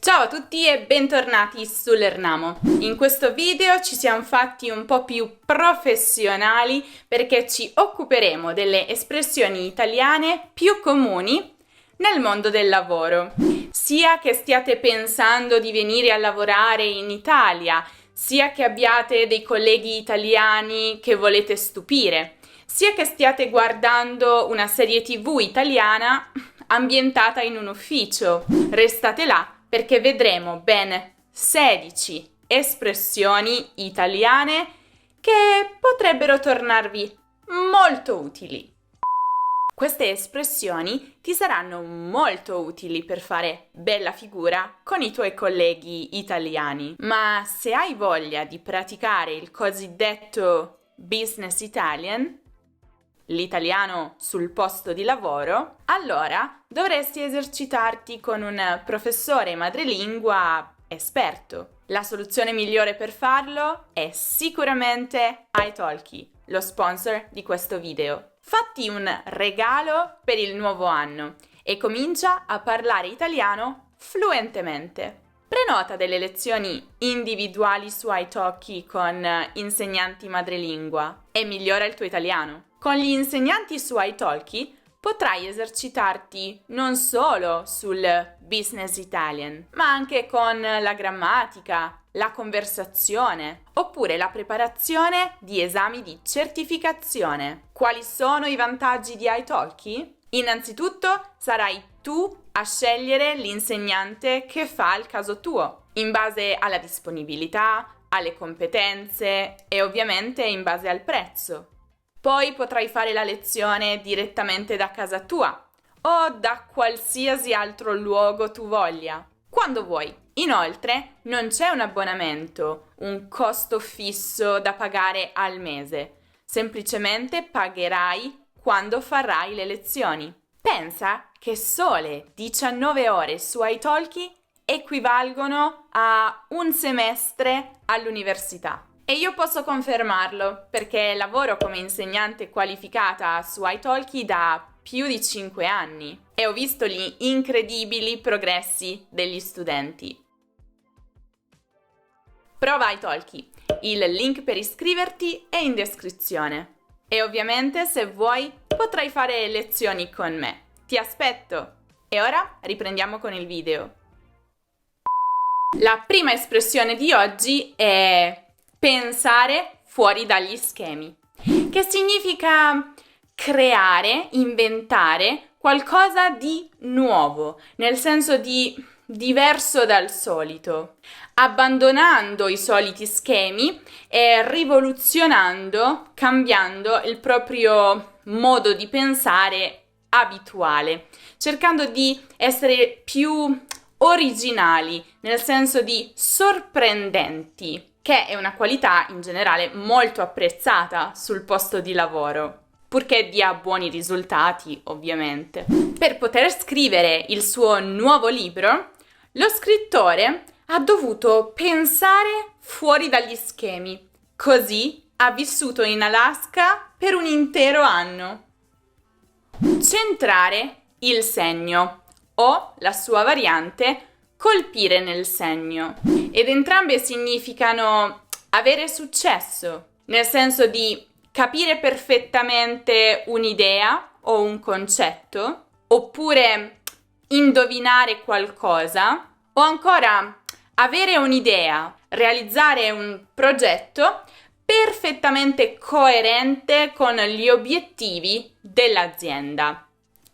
Ciao a tutti e bentornati su Lernamo. In questo video ci siamo fatti un po' più professionali perché ci occuperemo delle espressioni italiane più comuni nel mondo del lavoro. Sia che stiate pensando di venire a lavorare in Italia, sia che abbiate dei colleghi italiani che volete stupire, sia che stiate guardando una serie TV italiana ambientata in un ufficio. Restate là perché vedremo ben 16 espressioni italiane che potrebbero tornarvi molto utili. Queste espressioni ti saranno molto utili per fare bella figura con i tuoi colleghi italiani. Ma se hai voglia di praticare il cosiddetto Business Italian, l'italiano sul posto di lavoro, allora dovresti esercitarti con un professore madrelingua esperto. La soluzione migliore per farlo è sicuramente italki, lo sponsor di questo video. Fatti un regalo per il nuovo anno e comincia a parlare italiano fluentemente. Prenota delle lezioni individuali su italki con insegnanti madrelingua e migliora il tuo italiano. Con gli insegnanti su italki potrai esercitarti non solo sul Business Italian, ma anche con la grammatica, la conversazione, oppure la preparazione di esami di certificazione. Quali sono i vantaggi di italki? Innanzitutto sarai tu a scegliere l'insegnante che fa al caso tuo, in base alla disponibilità, alle competenze e ovviamente in base al prezzo. Poi potrai fare la lezione direttamente da casa tua o da qualsiasi altro luogo tu voglia, quando vuoi. Inoltre non c'è un abbonamento, un costo fisso da pagare al mese, semplicemente pagherai quando farai le lezioni. Pensa che sole 19 ore su italki equivalgono a un semestre all'università. E io posso confermarlo perché lavoro come insegnante qualificata su italki da più di 5 anni e ho visto gli incredibili progressi degli studenti. Prova italki, il link per iscriverti è in descrizione. E ovviamente se vuoi potrai fare lezioni con me. Ti aspetto! E ora riprendiamo con il video. La prima espressione di oggi è pensare fuori dagli schemi, che significa creare, inventare qualcosa di nuovo, nel senso di diverso dal solito, abbandonando i soliti schemi e rivoluzionando, cambiando il proprio modo di pensare abituale, cercando di essere più originali, nel senso di sorprendenti, che è una qualità in generale molto apprezzata sul posto di lavoro, purché dia buoni risultati, ovviamente. Per poter scrivere il suo nuovo libro, lo scrittore ha dovuto pensare fuori dagli schemi, così ha vissuto in Alaska per un intero anno. Centrare il segno, o la sua variante, colpire nel segno. Ed entrambe significano avere successo, nel senso di capire perfettamente un'idea o un concetto, oppure indovinare qualcosa, o ancora avere un'idea, realizzare un progetto perfettamente coerente con gli obiettivi dell'azienda.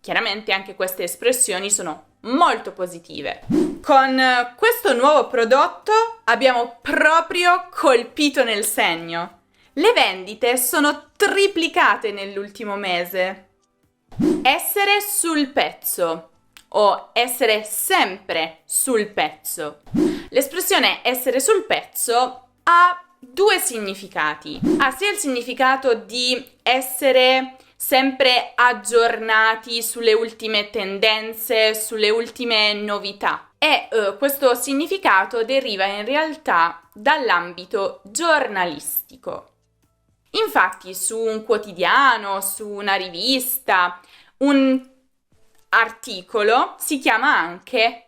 Chiaramente anche queste espressioni sono molto positive. Con questo nuovo prodotto abbiamo proprio colpito nel segno. Le vendite sono triplicate nell'ultimo mese. Essere sul pezzo o essere sempre sul pezzo. L'espressione essere sul pezzo ha due significati. Ha sia il significato di essere sempre aggiornati sulle ultime tendenze, sulle ultime novità. E questo significato deriva in realtà dall'ambito giornalistico. Infatti, su un quotidiano, su una rivista, un articolo si chiama anche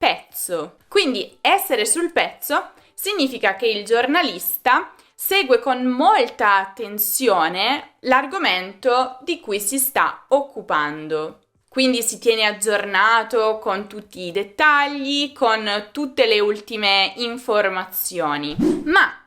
pezzo. Quindi essere sul pezzo significa che il giornalista segue con molta attenzione l'argomento di cui si sta occupando. Quindi si tiene aggiornato con tutti i dettagli, con tutte le ultime informazioni. Ma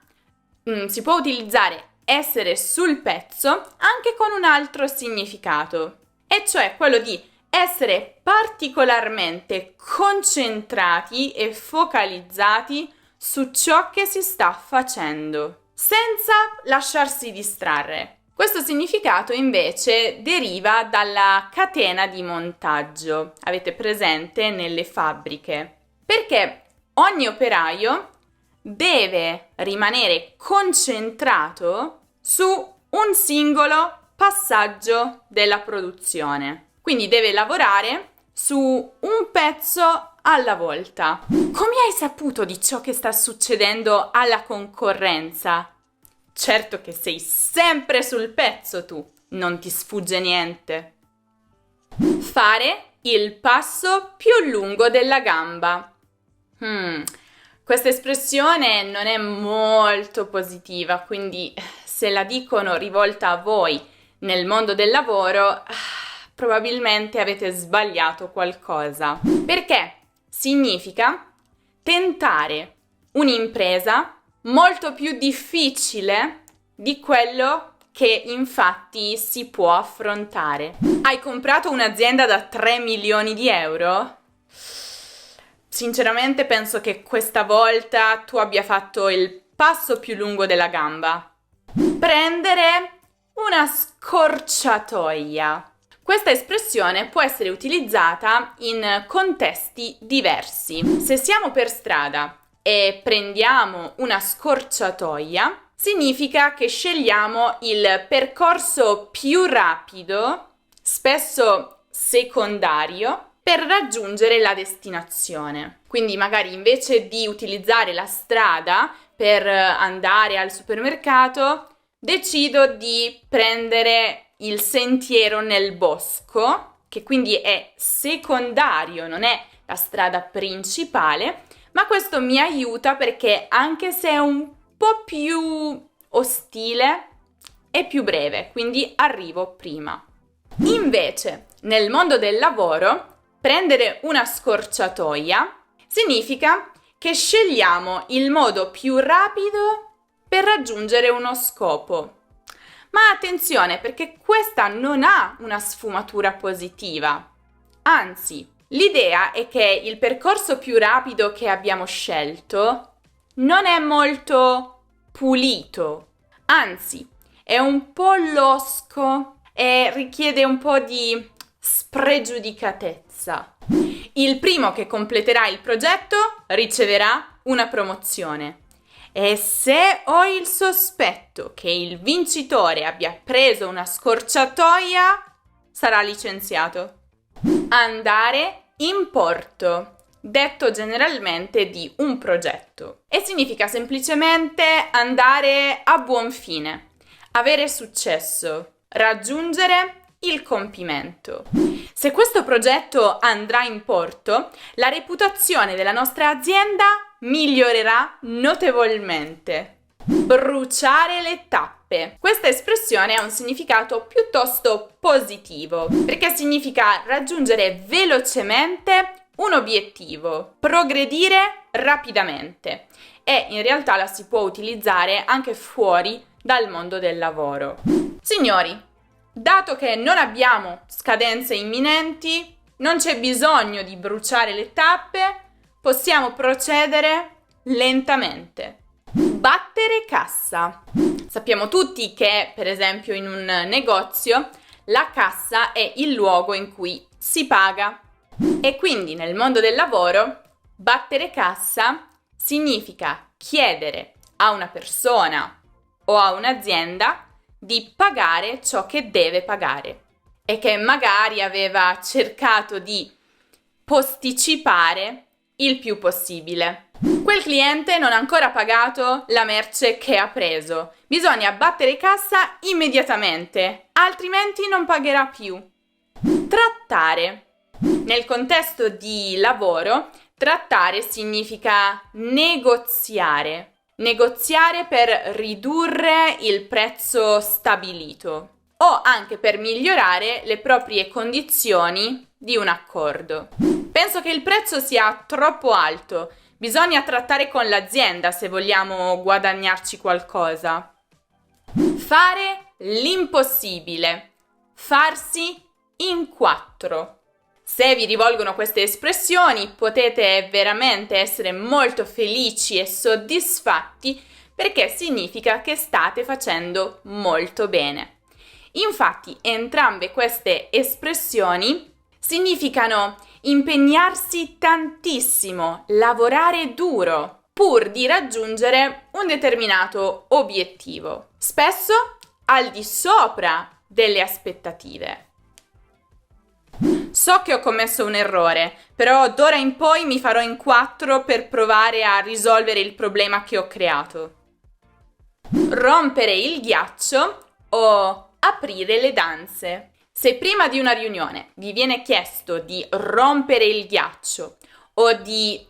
si può utilizzare essere sul pezzo anche con un altro significato, e cioè quello di essere particolarmente concentrati e focalizzati su ciò che si sta facendo, senza lasciarsi distrarre. Questo significato invece deriva dalla catena di montaggio, avete presente nelle fabbriche, perché ogni operaio deve rimanere concentrato su un singolo passaggio della produzione. Quindi deve lavorare su un pezzo alla volta. Come hai saputo di ciò che sta succedendo alla concorrenza? Certo che sei sempre sul pezzo tu, non ti sfugge niente. Fare il passo più lungo della gamba. Questa espressione non è molto positiva, quindi se la dicono rivolta a voi nel mondo del lavoro, probabilmente avete sbagliato qualcosa. Perché significa tentare un'impresa molto più difficile di quello che infatti si può affrontare. Hai comprato un'azienda da 3 milioni di euro? Sinceramente penso che questa volta tu abbia fatto il passo più lungo della gamba. Prendere una scorciatoia. Questa espressione può essere utilizzata in contesti diversi. Se siamo per strada e prendiamo una scorciatoia, significa che scegliamo il percorso più rapido, spesso secondario, per raggiungere la destinazione. Quindi magari invece di utilizzare la strada per andare al supermercato, decido di prendere il sentiero nel bosco, che quindi è secondario, non è la strada principale, ma questo mi aiuta perché anche se è un po' più ostile, è più breve, quindi arrivo prima. Invece, nel mondo del lavoro, prendere una scorciatoia significa che scegliamo il modo più rapido per raggiungere uno scopo. Ma attenzione, perché questa non ha una sfumatura positiva. Anzi, l'idea è che il percorso più rapido che abbiamo scelto non è molto pulito, anzi, è un po' losco e richiede un po' di spregiudicatezza. Il primo che completerà il progetto riceverà una promozione. E se ho il sospetto che il vincitore abbia preso una scorciatoia, sarà licenziato. Andare in porto, detto generalmente di un progetto, e significa semplicemente andare a buon fine, avere successo, raggiungere il compimento. Se questo progetto andrà in porto, la reputazione della nostra azienda migliorerà notevolmente. Bruciare le tappe. Questa espressione ha un significato piuttosto positivo, perché significa raggiungere velocemente un obiettivo, progredire rapidamente, e in realtà la si può utilizzare anche fuori dal mondo del lavoro. Signori, dato che non abbiamo scadenze imminenti, non c'è bisogno di bruciare le tappe, possiamo procedere lentamente. Battere cassa. Sappiamo tutti che, per esempio, in un negozio, la cassa è il luogo in cui si paga. E quindi nel mondo del lavoro, battere cassa significa chiedere a una persona o a un'azienda di pagare ciò che deve pagare e che magari aveva cercato di posticipare il più possibile. Quel cliente non ha ancora pagato la merce che ha preso. Bisogna battere cassa immediatamente, altrimenti non pagherà più. Trattare. Nel contesto di lavoro, Trattare significa negoziare. Negoziare per ridurre il prezzo stabilito o anche per migliorare le proprie condizioni di un accordo. Penso che il prezzo sia troppo alto. Bisogna trattare con l'azienda se vogliamo guadagnarci qualcosa. Fare l'impossibile. Farsi in quattro. Se vi rivolgono queste espressioni, potete veramente essere molto felici e soddisfatti perché significa che state facendo molto bene. Infatti, entrambe queste espressioni significano impegnarsi tantissimo, lavorare duro, pur di raggiungere un determinato obiettivo, spesso al di sopra delle aspettative. So che ho commesso un errore, però d'ora in poi mi farò in quattro per provare a risolvere il problema che ho creato. Rompere il ghiaccio o aprire le danze. Se prima di una riunione vi viene chiesto di rompere il ghiaccio o di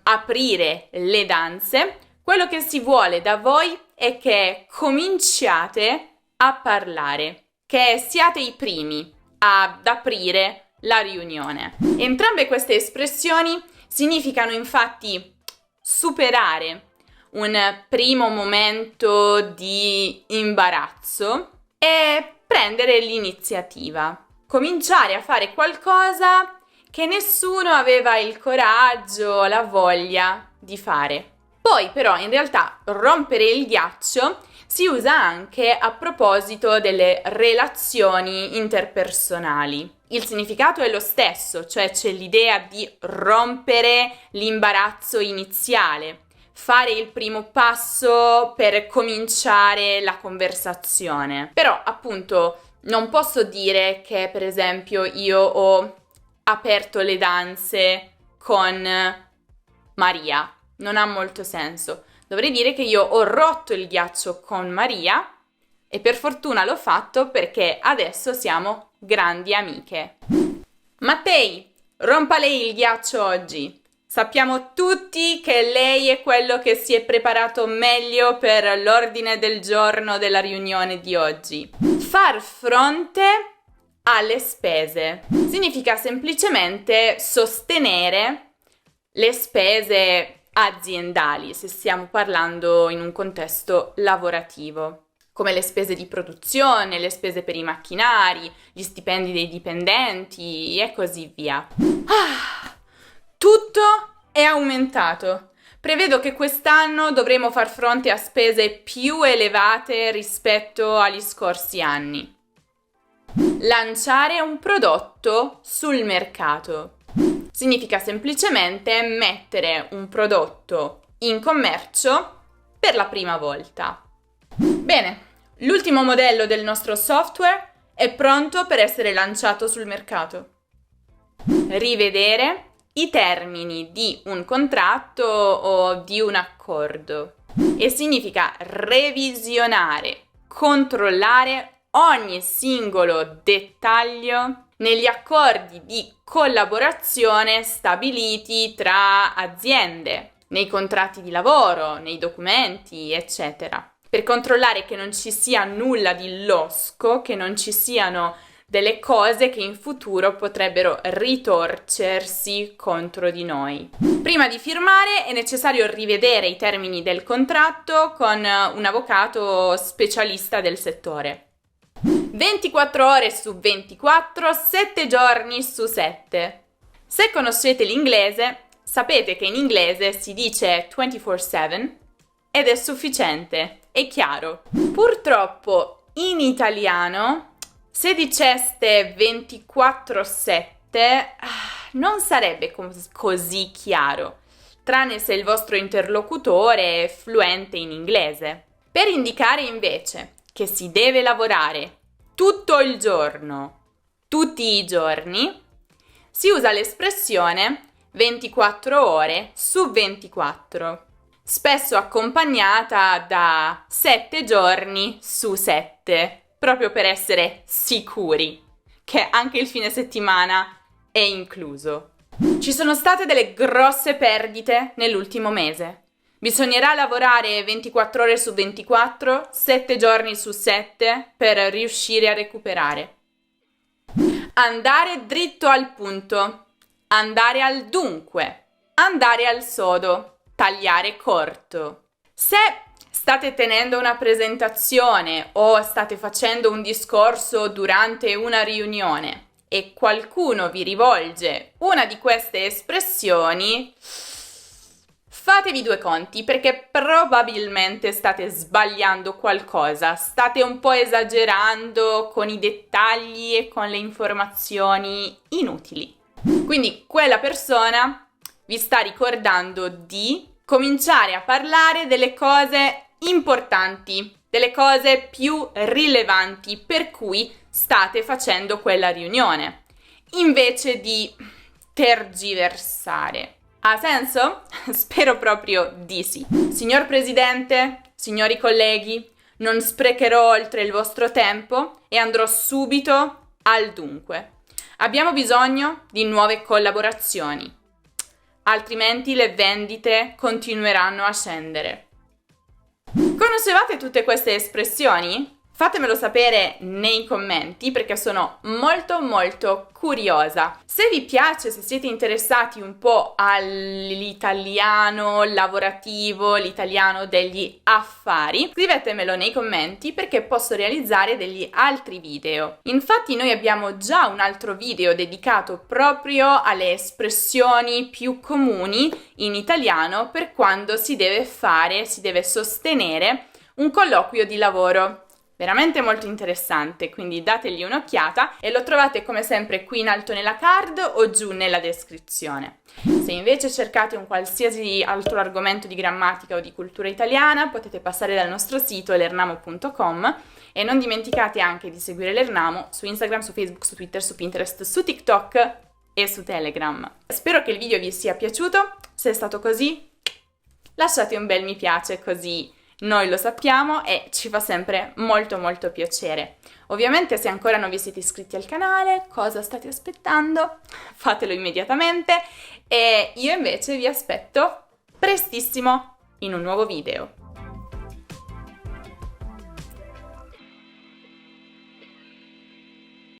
aprire le danze, quello che si vuole da voi è che cominciate a parlare, che siate i primi ad aprire la riunione. Entrambe queste espressioni significano infatti superare un primo momento di imbarazzo e prendere l'iniziativa. Cominciare a fare qualcosa che nessuno aveva il coraggio, la voglia di fare. Poi però in realtà rompere il ghiaccio si usa anche a proposito delle relazioni interpersonali. Il significato è lo stesso, cioè c'è l'idea di rompere l'imbarazzo iniziale, fare il primo passo per cominciare la conversazione. Però appunto non posso dire che per esempio io ho aperto le danze con Maria, non ha molto senso. Dovrei dire che io ho rotto il ghiaccio con Maria e per fortuna l'ho fatto perché adesso siamo grandi amiche. Mattei, rompa lei il ghiaccio oggi. Sappiamo tutti che lei è quello che si è preparato meglio per l'ordine del giorno della riunione di oggi. Far fronte alle spese significa semplicemente sostenere le spese aziendali, se stiamo parlando in un contesto lavorativo, come le spese di produzione, le spese per i macchinari, gli stipendi dei dipendenti e così via. Tutto è aumentato. Prevedo che quest'anno dovremo far fronte a spese più elevate rispetto agli scorsi anni. Lanciare un prodotto sul mercato. Significa semplicemente mettere un prodotto in commercio per la prima volta. Bene, l'ultimo modello del nostro software è pronto per essere lanciato sul mercato. Rivedere i termini di un contratto o di un accordo. E significa revisionare, controllare ogni singolo dettaglio negli accordi di collaborazione stabiliti tra aziende, nei contratti di lavoro, nei documenti, eccetera, per controllare che non ci sia nulla di losco, che non ci siano delle cose che in futuro potrebbero ritorcersi contro di noi. Prima di firmare è necessario rivedere i termini del contratto con un avvocato specialista del settore. 24 ore su 24, 7 giorni su 7. Se conoscete l'inglese, sapete che in inglese si dice 24/7 ed è sufficiente, è chiaro. Purtroppo in italiano, se diceste 24/7, non sarebbe così chiaro, tranne se il vostro interlocutore è fluente in inglese. Per indicare invece che si deve lavorare tutto il giorno, tutti i giorni, si usa l'espressione 24 ore su 24, spesso accompagnata da 7 giorni su 7, proprio per essere sicuri che anche il fine settimana è incluso. Ci sono state delle grosse perdite nell'ultimo mese. Bisognerà lavorare 24 ore su 24, 7 giorni su 7 per riuscire a recuperare. Andare dritto al punto, andare al dunque, andare al sodo, tagliare corto. Se state tenendo una presentazione o state facendo un discorso durante una riunione e qualcuno vi rivolge una di queste espressioni, fatevi due conti perché probabilmente state sbagliando qualcosa, state un po' esagerando con i dettagli e con le informazioni inutili. Quindi quella persona vi sta ricordando di cominciare a parlare delle cose importanti, delle cose più rilevanti per cui state facendo quella riunione, invece di tergiversare. Ha senso? Spero proprio di sì. Signor Presidente, signori colleghi, non sprecherò oltre il vostro tempo e andrò subito al dunque. Abbiamo bisogno di nuove collaborazioni, altrimenti le vendite continueranno a scendere. Conoscevate tutte queste espressioni? Fatemelo sapere nei commenti perché sono molto curiosa. Se vi piace, se siete interessati un po' all'italiano lavorativo, l'italiano degli affari, scrivetemelo nei commenti perché posso realizzare degli altri video. Infatti noi abbiamo già un altro video dedicato proprio alle espressioni più comuni in italiano per quando si deve sostenere un colloquio di lavoro. Veramente molto interessante, quindi dategli un'occhiata e lo trovate come sempre qui in alto nella card o giù nella descrizione. Se invece cercate un qualsiasi altro argomento di grammatica o di cultura italiana potete passare dal nostro sito lernamo.com e non dimenticate anche di seguire l'Ernamo su Instagram, su Facebook, su Twitter, su Pinterest, su TikTok e su Telegram. Spero che il video vi sia piaciuto, se è stato così lasciate un bel mi piace così noi lo sappiamo e ci fa sempre molto piacere. Ovviamente se ancora non vi siete iscritti al canale, cosa state aspettando? Fatelo immediatamente e io invece vi aspetto prestissimo in un nuovo video.